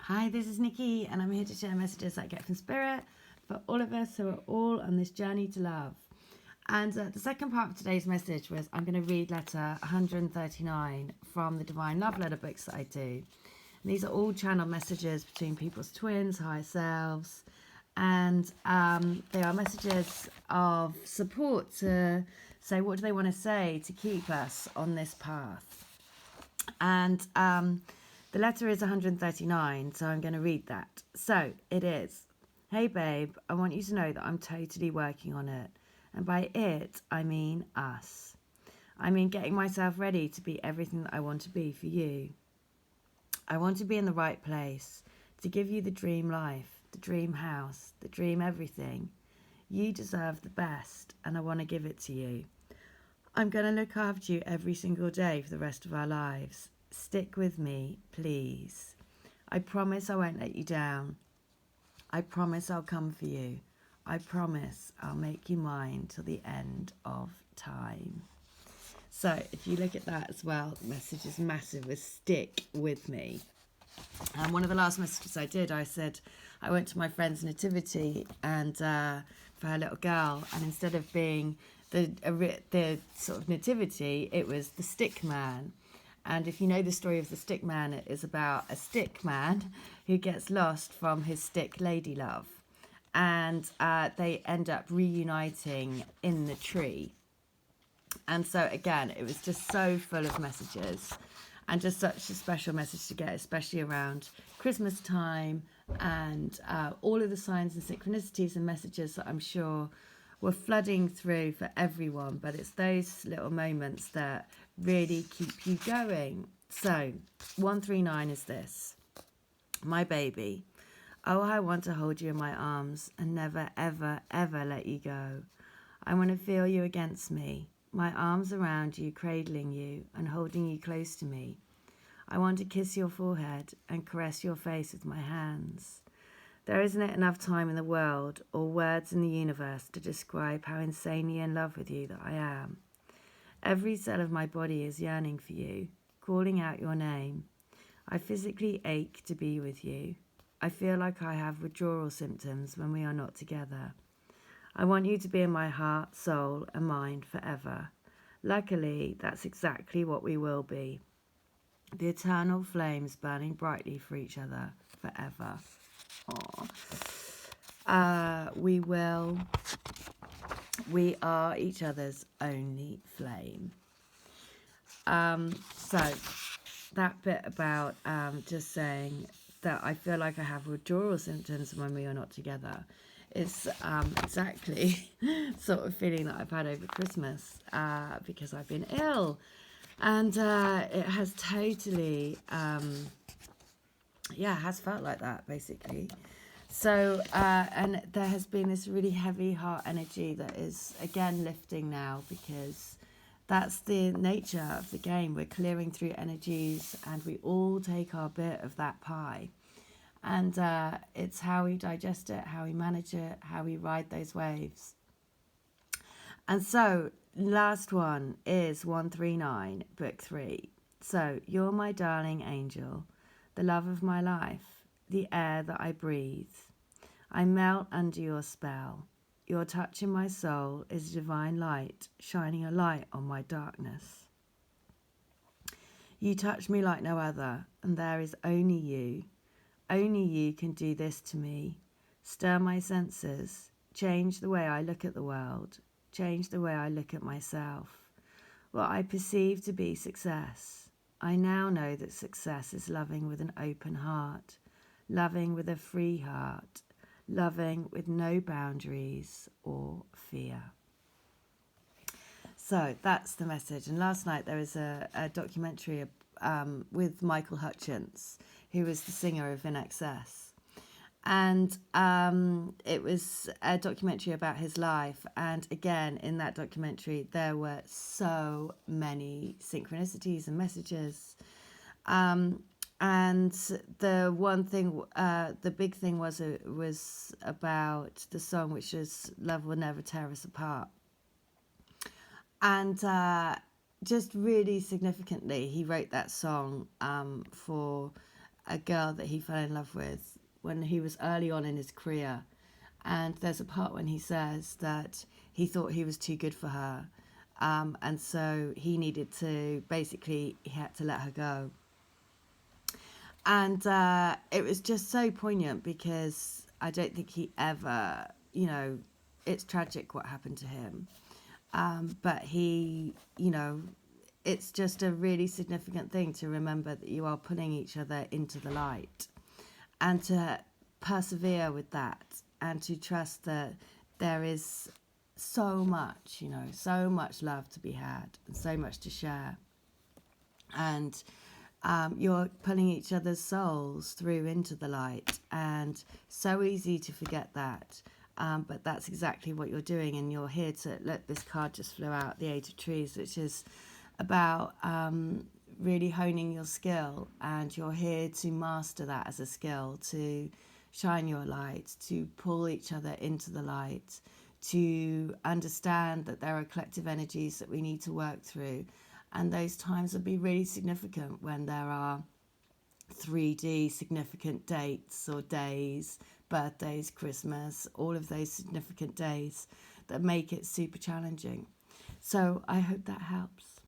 Hi, this is Nikki, and I'm here to share messages I get from Spirit for all of us who are all on this journey to love. And the second part of today's message was I'm going to read letter 139 from the Divine Love Letter books that I do. And these are all channel messages between people's twins, higher selves, and they are messages of support to say what do they want to say to keep us on this path. And the letter is 139, so I'm going to read that. So it is, hey babe, I want you to know that I'm totally working on it. And by it, I mean us. I mean getting myself ready to be everything that I want to be for you. I want to be in the right place, to give you the dream life, the dream house, the dream everything. You deserve the best, and I want to give it to you. I'm going to look after you every single day for the rest of our lives. Stick with me, please. I promise I won't let you down. I promise I'll come for you. I promise I'll make you mine till the end of time. So if you look at that as well, the message is massive with stick with me. And one of the last messages I did, I said I went to my friend's nativity and for her little girl, and instead of being the sort of nativity, it was the stick man. And if you know the story of the stick man, it is about a stick man who gets lost from his stick lady love. And they end up reuniting in the tree. And so, again, it was just so full of messages and just such a special message to get, especially around Christmas time and all of the signs and synchronicities and messages that I'm sure were flooding through for everyone. But it's those little moments that really keep you going. So 139 is this. My baby. Oh, I want to hold you in my arms and never, ever, ever let you go. I want to feel you against me, my arms around you, cradling you and holding you close to me. I want to kiss your forehead and caress your face with my hands. There isn't enough time in the world or words in the universe to describe how insanely in love with you that I am. Every cell of my body is yearning for you, calling out your name. I physically ache to be with you. I feel like I have withdrawal symptoms when we are not together. I want you to be in my heart, soul, and mind forever. Luckily, that's exactly what we will be. The eternal flames burning brightly for each other forever. We are each other's only flame. So that bit about just saying that I feel like I have withdrawal symptoms when we are not together is exactly sort of feeling that I've had over Christmas because I've been ill. And it has totally, has felt like that, basically. So, and there has been this really heavy heart energy that is, again, lifting now because that's the nature of the game. We're clearing through energies and we all take our bit of that pie. And it's how we digest it, how we manage it, how we ride those waves. And so, last one is 139, book 3. So, you're my darling angel, the love of my life, the air that I breathe. I melt under your spell. Your touch in my soul is divine light, shining a light on my darkness. You touch me like no other, and there is only you. Only you can do this to me. Stir my senses, change the way I look at the world, change the way I look at myself. What I perceive to be success. I now know that success is loving with an open heart, loving with a free heart, loving with no boundaries or fear. So that's the message. And last night there was a documentary with Michael Hutchence, who was the singer of In Excess. And it was a documentary about his life. And again, in that documentary, there were so many synchronicities and messages. And the one thing, the big thing was about the song, which is Love Will Never Tear Us Apart. And just really significantly, he wrote that song for a girl that he fell in love with when he was early on in his career. And there's a part when he says that he thought he was too good for her. And so he needed to, basically, he had to let her go. And it was just so poignant because I don't think he ever, it's tragic what happened to him. But he, it's just a really significant thing to remember that you are pulling each other into the light, and to persevere with that, and to trust that there is so much, so much love to be had and so much to share. And you're pulling each other's souls through into the light, and so easy to forget that. But that's exactly what you're doing, and you're here to let this card just flew out, the Eight of Trees, which is about really honing your skill, and you're here to master that as a skill, to shine your light, to pull each other into the light, to understand that there are collective energies that we need to work through. And those times will be really significant when there are 3D significant dates or days, birthdays, Christmas, all of those significant days that make it super challenging. So I hope that helps.